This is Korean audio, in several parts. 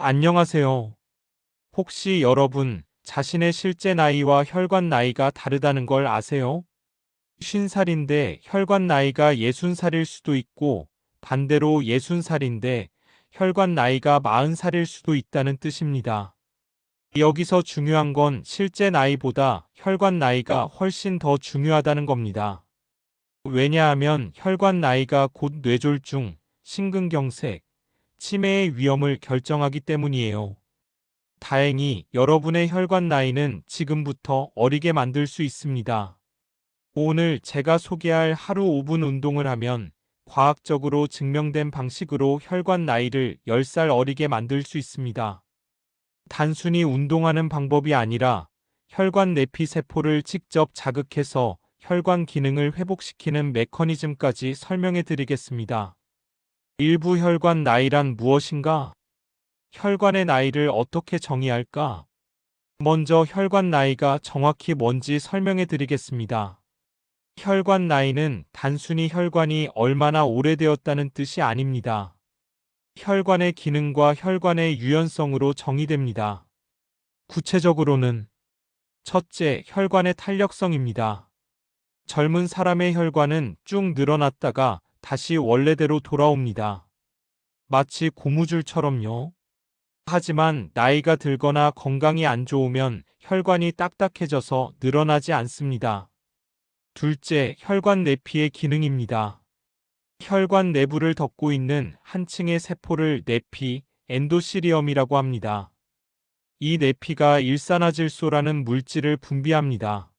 안녕하세요. 혹시 여러분 자신의 실제 나이와 혈관 나이가 다르다는 걸 아세요? 50살인데 혈관 나이가 60살일 수도 있고 반대로 60살인데 혈관 나이가 40살일 수도 있다는 뜻입니다. 여기서 중요한 건 실제 나이보다 혈관 나이가 훨씬 더 중요하다는 겁니다. 왜냐하면 혈관 나이가 곧 뇌졸중, 심근경색, 치매의 위험을 결정하기 때문이에요. 다행히 여러분의 혈관 나이는 지금부터 어리게 만들 수 있습니다. 오늘 제가 소개할 하루 5분 운동을 하면 과학적으로 증명된 방식으로 혈관 나이를 10살 어리게 만들 수 있습니다. 단순히 운동하는 방법이 아니라 혈관 내피 세포를 직접 자극해서 혈관 기능을 회복시키는 메커니즘까지 설명해 드리겠습니다. 일부 혈관 나이란 무엇인가? 혈관의 나이를 어떻게 정의할까? 먼저 혈관 나이가 정확히 뭔지 설명해 드리겠습니다. 혈관 나이는 단순히 혈관이 얼마나 오래되었다는 뜻이 아닙니다. 혈관의 기능과 혈관의 유연성으로 정의됩니다. 구체적으로는 첫째, 혈관의 탄력성입니다. 젊은 사람의 혈관은 쭉 늘어났다가 다시 원래대로 돌아옵니다. 마치 고무줄처럼요. 하지만 나이가 들거나 건강이 안 좋으면 혈관이 딱딱해져서 늘어나지 않습니다. 둘째, 혈관 내피의 기능입니다. 혈관 내부를 덮고 있는 한 층의 세포를 내피, 엔도시리엄이라고 합니다. 이 내피가 일산화질소라는 물질을 분비합니다.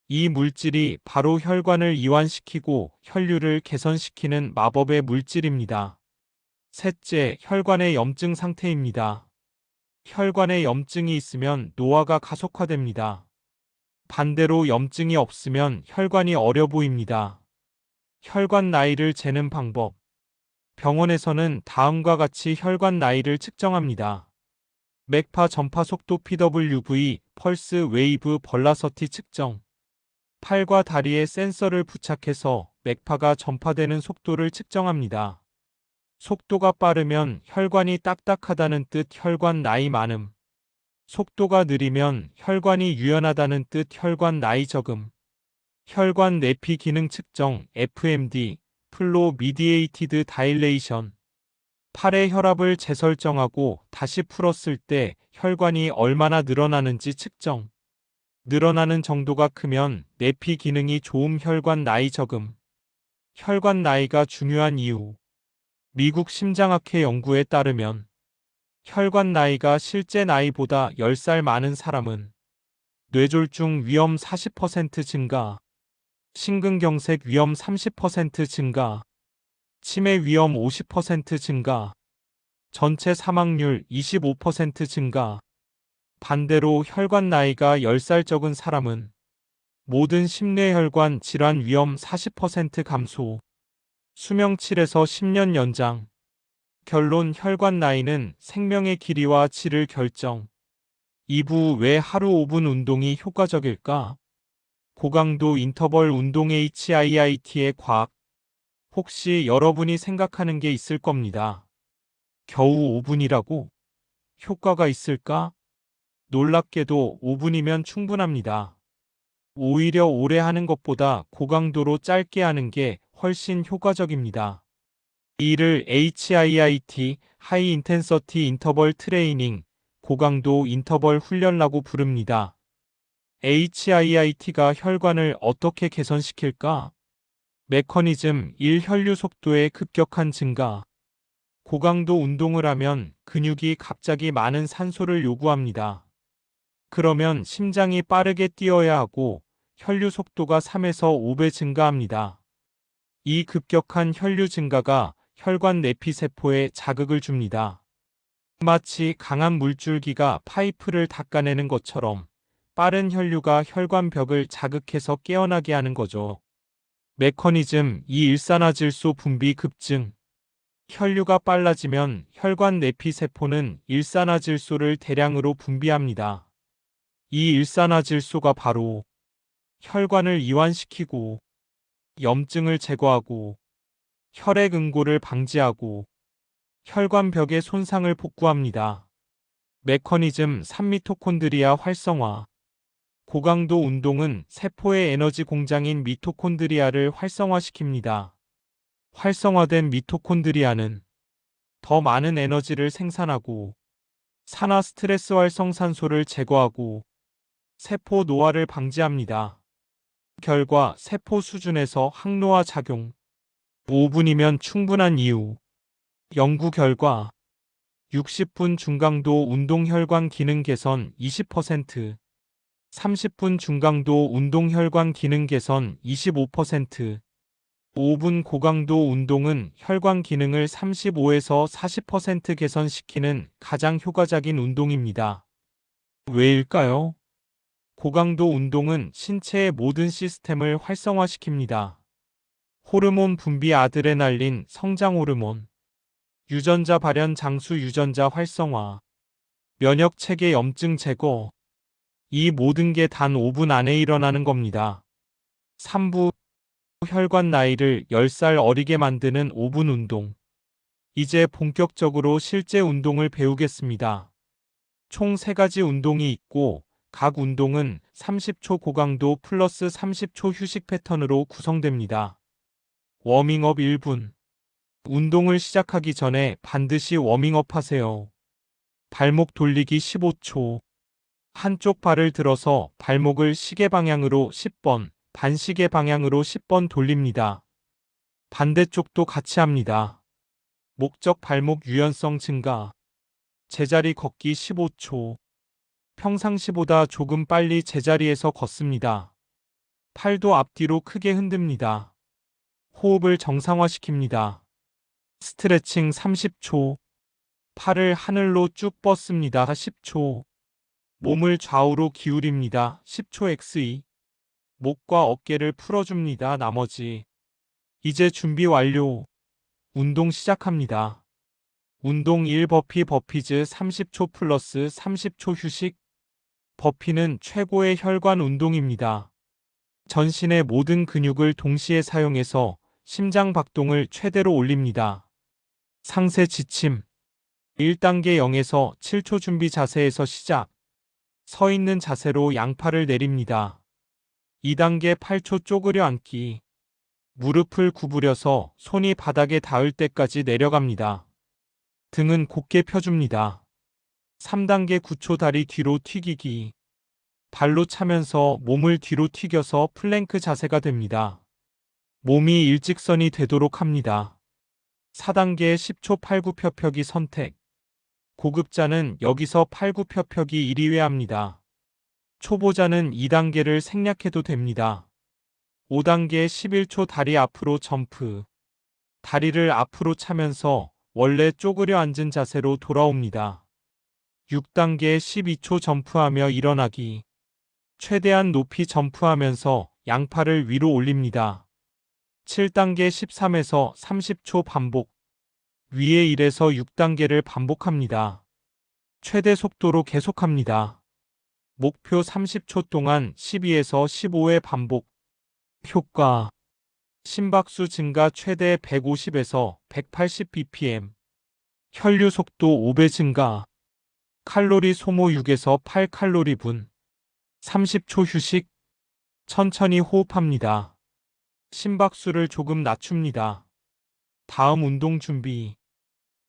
이 물질이 바로 혈관을 이완시키고 혈류를 개선시키는 마법의 물질입니다. 셋째, 혈관의 염증 상태입니다. 혈관에 염증이 있으면 노화가 가속화됩니다. 반대로 염증이 없으면 혈관이 어려 보입니다. 혈관 나이를 재는 방법. 병원에서는 다음과 같이 혈관 나이를 측정합니다. 맥파 전파 속도 PWV, 펄스 웨이브 벌라서티 측정. 팔과 다리에 센서를 부착해서 맥파가 전파되는 속도를 측정합니다. 속도가 빠르면 혈관이 딱딱하다는 뜻 혈관 나이 많음. 속도가 느리면 혈관이 유연하다는 뜻 혈관 나이 적음. 혈관 내피 기능 측정 FMD, 플로 미디에이티드 다일레이션. 팔의 혈압을 재설정하고 다시 풀었을 때 혈관이 얼마나 늘어나는지 측정. 늘어나는 정도가 크면 내피 기능이 좋음 혈관 나이 적음. 혈관 나이가 중요한 이유. 미국 심장학회 연구에 따르면 혈관 나이가 실제 나이보다 10살 많은 사람은 뇌졸중 위험 40% 증가, 심근경색 위험 30% 증가, 치매 위험 50% 증가, 전체 사망률 25% 증가. 반대로 혈관 나이가 10살 적은 사람은 모든 심뇌혈관 질환 위험 40% 감소, 수명 7에서 10년 연장. 결론 혈관 나이는 생명의 길이와 질을 결정. 2부 왜 하루 5분 운동이 효과적일까? 고강도 인터벌 운동 HIIT의 과학. 혹시 여러분이 생각하는 게 있을 겁니다. 겨우 5분이라고? 효과가 있을까? 놀랍게도 5분이면 충분합니다. 오히려 오래 하는 것보다 고강도로 짧게 하는 게 훨씬 효과적입니다. 이를 HIIT, 하이 인텐서티 인터벌 트레이닝, 고강도 인터벌 훈련이라고 부릅니다. HIIT가 혈관을 어떻게 개선시킬까? 메커니즘 1. 혈류 속도의 급격한 증가. 고강도 운동을 하면 근육이 갑자기 많은 산소를 요구합니다. 그러면 심장이 빠르게 뛰어야 하고 혈류 속도가 3에서 5배 증가합니다. 이 급격한 혈류 증가가 혈관 내피세포에 자극을 줍니다. 마치 강한 물줄기가 파이프를 닦아내는 것처럼 빠른 혈류가 혈관 벽을 자극해서 깨어나게 하는 거죠. 메커니즘 2. 일산화질소 분비 급증. 혈류가 빨라지면 혈관 내피세포는 일산화질소를 대량으로 분비합니다. 이 일산화질소가 바로 혈관을 이완시키고 염증을 제거하고 혈액 응고를 방지하고 혈관벽의 손상을 복구합니다. 메커니즘 3미토콘드리아 활성화. 고강도 운동은 세포의 에너지 공장인 미토콘드리아를 활성화시킵니다. 활성화된 미토콘드리아는 더 많은 에너지를 생산하고 산화 스트레스 활성산소를 제거하고 세포 노화를 방지합니다. 결과 세포 수준에서 항노화 작용. 5분이면 충분한 이유. 연구 결과 60분 중강도 운동 혈관 기능 개선 20%, 30분 중강도 운동 혈관 기능 개선 25%, 5분 고강도 운동은 혈관 기능을 35에서 40% 개선시키는 가장 효과적인 운동입니다. 왜일까요? 고강도 운동은 신체의 모든 시스템을 활성화시킵니다. 호르몬 분비 아드레날린, 성장 호르몬, 유전자 발현 장수 유전자 활성화, 면역 체계 염증 제거. 이 모든 게 단 5분 안에 일어나는 겁니다. 3부 혈관 나이를 10살 어리게 만드는 5분 운동. 이제 본격적으로 실제 운동을 배우겠습니다. 총 3가지 운동이 있고 각 운동은 30초 고강도 플러스 30초 휴식 패턴으로 구성됩니다. 워밍업 1분. 운동을 시작하기 전에 반드시 워밍업 하세요. 발목 돌리기 15초. 한쪽 발을 들어서 발목을 시계 방향으로 10번, 반시계 방향으로 10번 돌립니다. 반대쪽도 같이 합니다. 목적 발목 유연성 증가. 제자리 걷기 15초. 평상시보다 조금 빨리 제자리에서 걷습니다. 팔도 앞뒤로 크게 흔듭니다. 호흡을 정상화시킵니다. 스트레칭 30초. 팔을 하늘로 쭉 뻗습니다. 10초. 몸을 좌우로 기울입니다. 10초 XE. 목과 어깨를 풀어줍니다. 나머지. 이제 준비 완료. 운동 시작합니다. 운동 1 버피즈 30초 플러스 30초 휴식. 버피는 최고의 혈관 운동입니다. 전신의 모든 근육을 동시에 사용해서 심장 박동을 최대로 올립니다. 상세 지침. 1단계 0에서 7초 준비 자세에서 시작. 서 있는 자세로 양팔을 내립니다. 2단계 8초 쪼그려 앉기. 무릎을 구부려서 손이 바닥에 닿을 때까지 내려갑니다. 등은 곧게 펴줍니다. 3단계 9초 다리 뒤로 튀기기. 발로 차면서 몸을 뒤로 튀겨서 플랭크 자세가 됩니다. 몸이 일직선이 되도록 합니다. 4단계 10초 팔굽혀펴기 선택. 고급자는 여기서 팔굽혀펴기 1회 합니다. 초보자는 2단계를 생략해도 됩니다. 5단계 11초 다리 앞으로 점프. 다리를 앞으로 차면서 원래 쪼그려 앉은 자세로 돌아옵니다. 6단계 12초 점프하며 일어나기. 최대한 높이 점프하면서 양팔을 위로 올립니다. 7단계 13에서 30초 반복. 위에 1에서 6단계를 반복합니다. 최대 속도로 계속합니다. 목표 30초 동안 12에서 15회 반복. 효과. 심박수 증가 최대 150에서 180bpm. 혈류 속도 5배 증가. 칼로리 소모 6에서 8칼로리 분. 30초 휴식. 천천히 호흡합니다. 심박수를 조금 낮춥니다. 다음 운동 준비.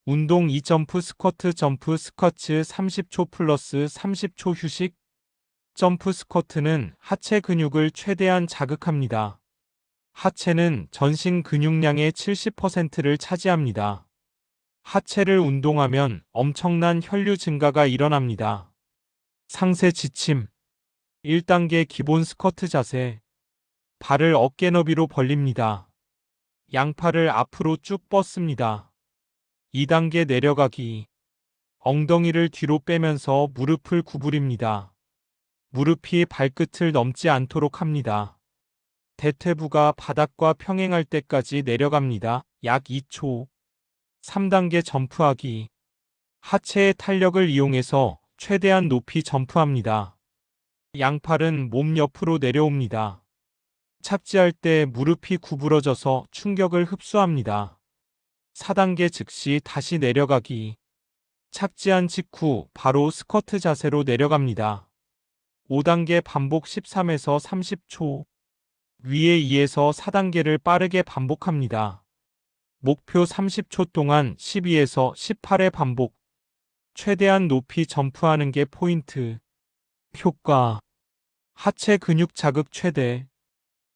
운동 2 점프 스쿼트 30초 플러스 30초 휴식. 점프 스쿼트는 하체 근육을 최대한 자극합니다. 하체는 전신 근육량의 70%를 차지합니다. 하체를 운동하면 엄청난 혈류 증가가 일어납니다. 상세 지침. 1단계 기본 스쿼트 자세. 발을 어깨 너비로 벌립니다. 양팔을 앞으로 쭉 뻗습니다. 2단계 내려가기. 엉덩이를 뒤로 빼면서 무릎을 구부립니다. 무릎이 발끝을 넘지 않도록 합니다. 대퇴부가 바닥과 평행할 때까지 내려갑니다. 약 2초. 3단계 점프하기. 하체의 탄력을 이용해서 최대한 높이 점프합니다. 양팔은 몸 옆으로 내려옵니다. 착지할 때 무릎이 구부러져서 충격을 흡수합니다. 4단계 즉시 다시 내려가기. 착지한 직후 바로 스쿼트 자세로 내려갑니다. 5단계 반복 13에서 30초. 위에 2에서 4단계를 빠르게 반복합니다. 목표 30초 동안 12에서 18회 반복. 최대한 높이 점프하는 게 포인트. 효과. 하체 근육 자극 최대.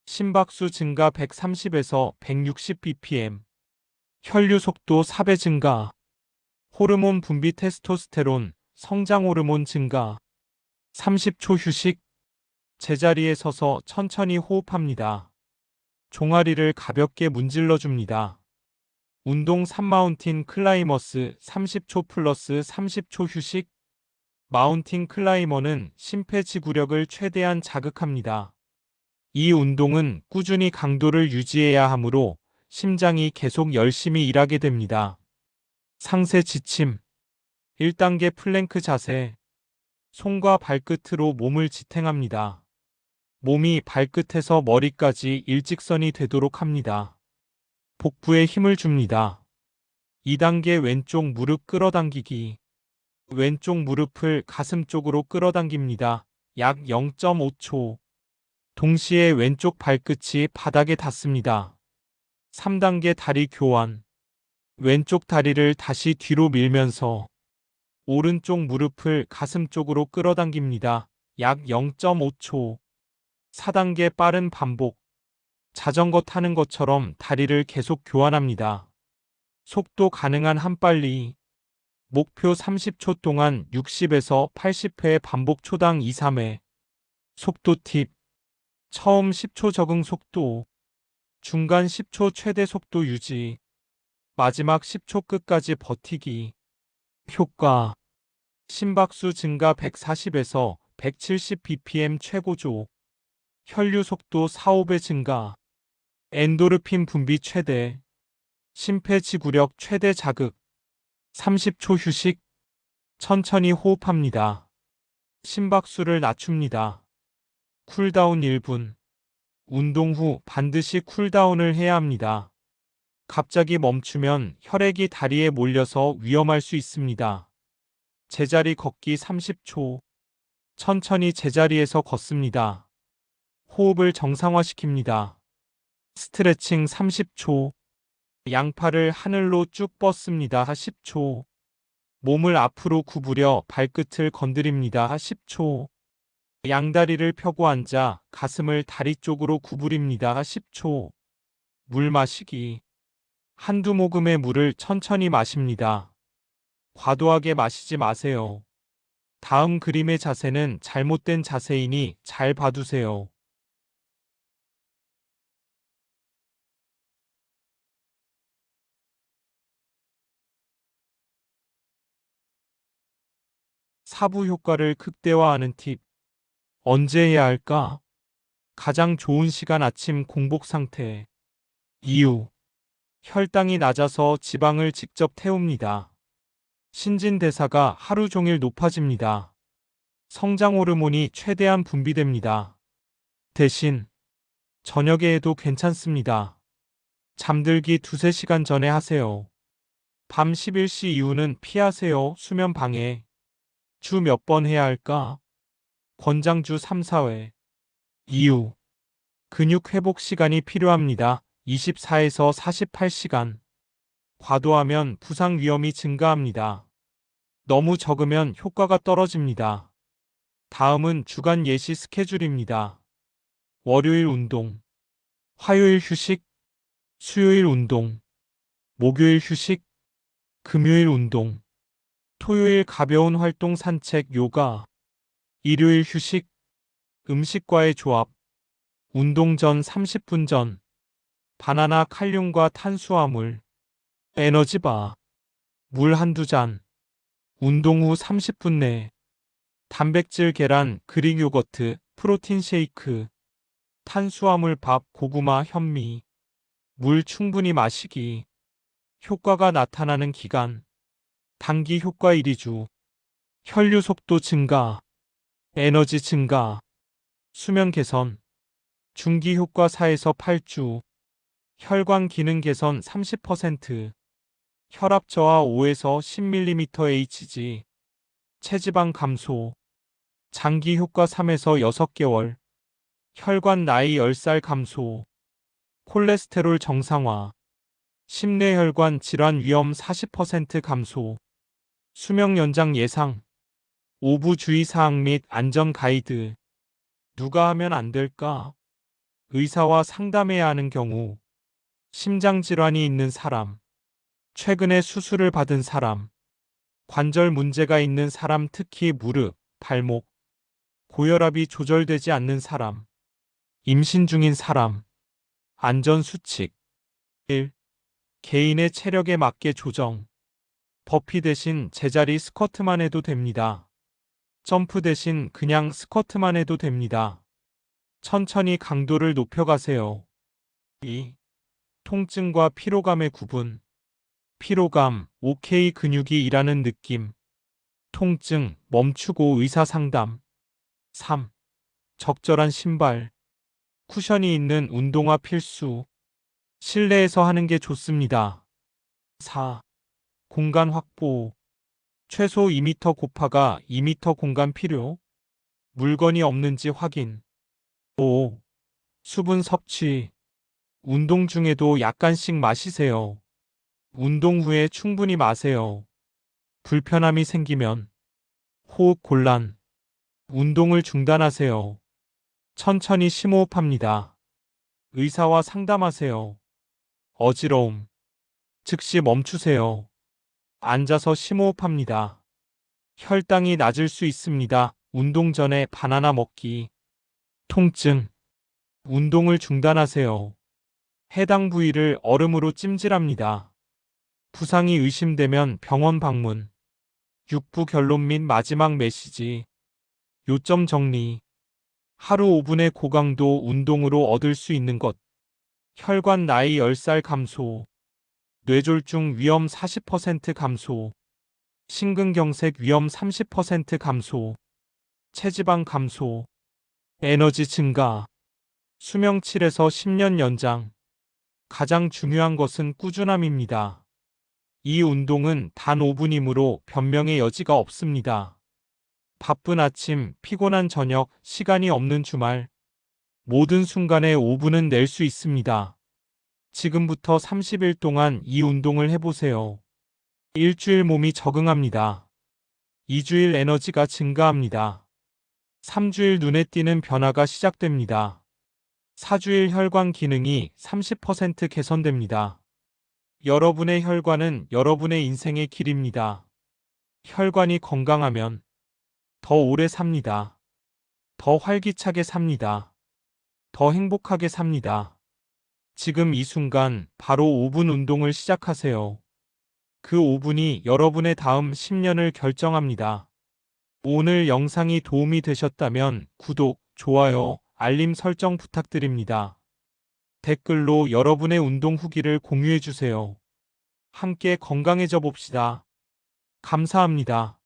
심박수 증가 130에서 160bpm. 혈류 속도 4배 증가. 호르몬 분비 테스토스테론, 성장 호르몬 증가. 30초 휴식. 제자리에 서서 천천히 호흡합니다. 종아리를 가볍게 문질러 줍니다. 운동 3마운틴 클라이머스 30초 플러스 30초 휴식. 마운틴 클라이머는 심폐지구력을 최대한 자극합니다. 이 운동은 꾸준히 강도를 유지해야 하므로 심장이 계속 열심히 일하게 됩니다. 상세 지침. 1단계 플랭크 자세. 손과 발끝으로 몸을 지탱합니다. 몸이 발끝에서 머리까지 일직선이 되도록 합니다. 복부에 힘을 줍니다. 2단계 왼쪽 무릎 끌어당기기. 왼쪽 무릎을 가슴 쪽으로 끌어당깁니다. 약 0.5초. 동시에 왼쪽 발끝이 바닥에 닿습니다. 3단계 다리 교환. 왼쪽 다리를 다시 뒤로 밀면서 오른쪽 무릎을 가슴 쪽으로 끌어당깁니다. 약 0.5초. 4단계 빠른 반복. 자전거 타는 것처럼 다리를 계속 교환합니다. 속도 가능한 한 빨리. 목표 30초 동안 60에서 80회 반복 초당 2, 3회. 속도 팁. 처음 10초 적응 속도. 중간 10초 최대 속도 유지. 마지막 10초 끝까지 버티기. 효과. 심박수 증가 140에서 170bpm 최고조. 혈류 속도 4, 5배 증가. 엔도르핀 분비 최대. 심폐지구력 최대 자극. 30초 휴식. 천천히 호흡합니다. 심박수를 낮춥니다. 쿨다운 1분. 운동 후 반드시 쿨다운을 해야 합니다. 갑자기 멈추면 혈액이 다리에 몰려서 위험할 수 있습니다. 제자리 걷기 30초. 천천히 제자리에서 걷습니다. 호흡을 정상화시킵니다. 스트레칭 30초. 양팔을 하늘로 쭉 뻗습니다. 10초. 몸을 앞으로 구부려 발끝을 건드립니다. 10초. 양다리를 펴고 앉아 가슴을 다리 쪽으로 구부립니다. 10초. 물 마시기. 한두 모금의 물을 천천히 마십니다. 과도하게 마시지 마세요. 다음 그림의 자세는 잘못된 자세이니 잘 봐두세요. 사부 효과를 극대화하는 팁. 언제 해야 할까? 가장 좋은 시간 아침 공복 상태. 이유. 혈당이 낮아서 지방을 직접 태웁니다. 신진대사가 하루 종일 높아집니다. 성장 호르몬이 최대한 분비됩니다. 대신 저녁에 해도 괜찮습니다. 잠들기 2~3시간 전에 하세요. 밤 11시 이후는 피하세요. 수면 방해. 주 몇 번 해야 할까? 권장주 3~4회. 이유. 근육 회복 시간이 필요합니다. 24에서 48시간. 과도하면 부상 위험이 증가합니다. 너무 적으면 효과가 떨어집니다. 다음은 주간 예시 스케줄입니다. 월요일 운동. 화요일 휴식. 수요일 운동. 목요일 휴식. 금요일 운동. 토요일 가벼운 활동 산책 요가. 일요일 휴식. 음식과의 조합. 운동 전 30분 전. 바나나 칼륨과 탄수화물. 에너지바. 물 한두 잔. 운동 후 30분 내. 단백질 계란, 그릭 요거트, 프로틴 쉐이크. 탄수화물 밥, 고구마, 현미. 물 충분히 마시기. 효과가 나타나는 기간. 단기 효과 1~2주. 혈류 속도 증가. 에너지 증가. 수면 개선. 중기 효과 4에서 8주. 혈관 기능 개선 30%. 혈압 저하 5에서 10mm Hg, 체지방 감소, 장기 효과 3에서 6개월, 혈관 나이 10살 감소, 콜레스테롤 정상화, 심뇌혈관 질환 위험 40% 감소, 수명 연장 예상, 오부 주의사항 및 안전 가이드. 누가 하면 안 될까? 의사와 상담해야 하는 경우, 심장질환이 있는 사람, 최근에 수술을 받은 사람, 관절 문제가 있는 사람 특히 무릎, 발목, 고혈압이 조절되지 않는 사람, 임신 중인 사람, 안전수칙. 1. 개인의 체력에 맞게 조정. 버피 대신 제자리 스쿼트만 해도 됩니다. 점프 대신 그냥 스쿼트만 해도 됩니다. 천천히 강도를 높여가세요. 2. 통증과 피로감의 구분. 피로감, 오케이 근육이 일하는 느낌. 통증, 멈추고 의사 상담. 3. 적절한 신발. 쿠션이 있는 운동화 필수. 실내에서 하는 게 좋습니다. 4. 공간 확보. 최소 2m 고파가 2m 공간 필요. 물건이 없는지 확인. 5. 수분 섭취. 운동 중에도 약간씩 마시세요. 운동 후에 충분히 마세요. 불편함이 생기면 호흡 곤란. 운동을 중단하세요. 천천히 심호흡합니다. 의사와 상담하세요. 어지러움. 즉시 멈추세요. 앉아서 심호흡합니다. 혈당이 낮을 수 있습니다. 운동 전에 바나나 먹기. 통증. 운동을 중단하세요. 해당 부위를 얼음으로 찜질합니다. 부상이 의심되면 병원 방문. 6부 결론 및 마지막 메시지. 요점 정리. 하루 5분의 고강도 운동으로 얻을 수 있는 것. 혈관 나이 10살 감소. 뇌졸중 위험 40% 감소. 심근경색 위험 30% 감소. 체지방 감소. 에너지 증가. 수명 7에서 10년 연장. 가장 중요한 것은 꾸준함입니다. 이 운동은 단 5분이므로 변명의 여지가 없습니다. 바쁜 아침, 피곤한 저녁, 시간이 없는 주말. 모든 순간에 5분은 낼 수 있습니다. 지금부터 30일 동안 이 운동을 해보세요. 일주일 몸이 적응합니다. 2주일 에너지가 증가합니다. 3주일 눈에 띄는 변화가 시작됩니다. 4주일 혈관 기능이 30% 개선됩니다. 여러분의 혈관은 여러분의 인생의 길입니다. 혈관이 건강하면 더 오래 삽니다. 더 활기차게 삽니다. 더 행복하게 삽니다. 지금 이 순간 바로 5분 운동을 시작하세요. 그 5분이 여러분의 다음 10년을 결정합니다. 오늘 영상이 도움이 되셨다면 구독, 좋아요, 알림 설정 부탁드립니다. 댓글로 여러분의 운동 후기를 공유해 주세요. 함께 건강해져 봅시다. 감사합니다.